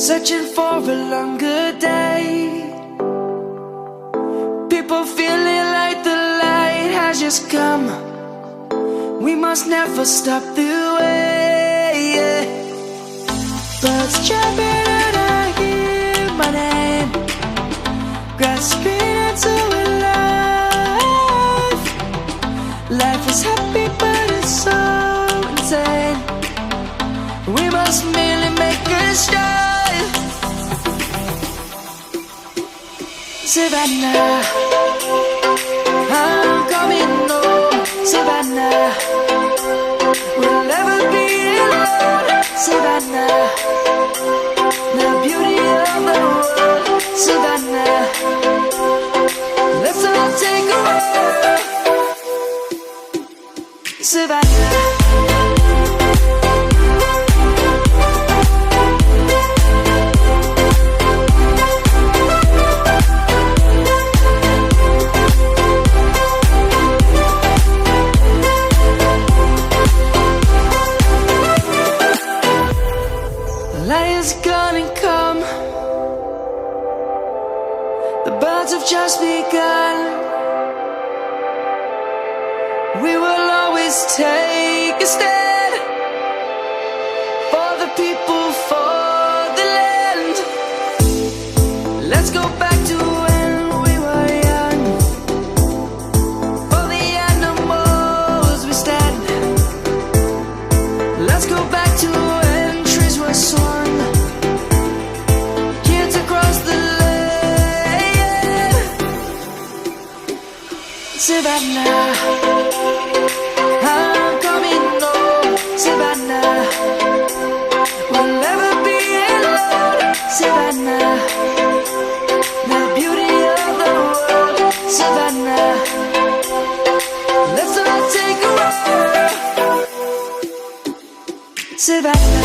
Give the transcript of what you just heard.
searching for a longer day. People feeling like the light has just come. We must never stop the way. Birds jumping and I hear my name, grasping into a life. Life is happy but it's so insane. We must merely make a start. Savannah, I'm coming home. Savannah, we'll never be alone. Savannah, the beauty of the world. Savannah, let's all take a walk. Savannah. Lion's gonna come. The birds have just begun. We will always take a stand for the people, for the land. Let's go back to when we were young. For the animals we stand. Let's go back to when trees were swung. Savannah, I'm coming home. Savannah, we'll never be alone. Savannah, the beauty of the world. Savannah, let's all take a walk. Savannah.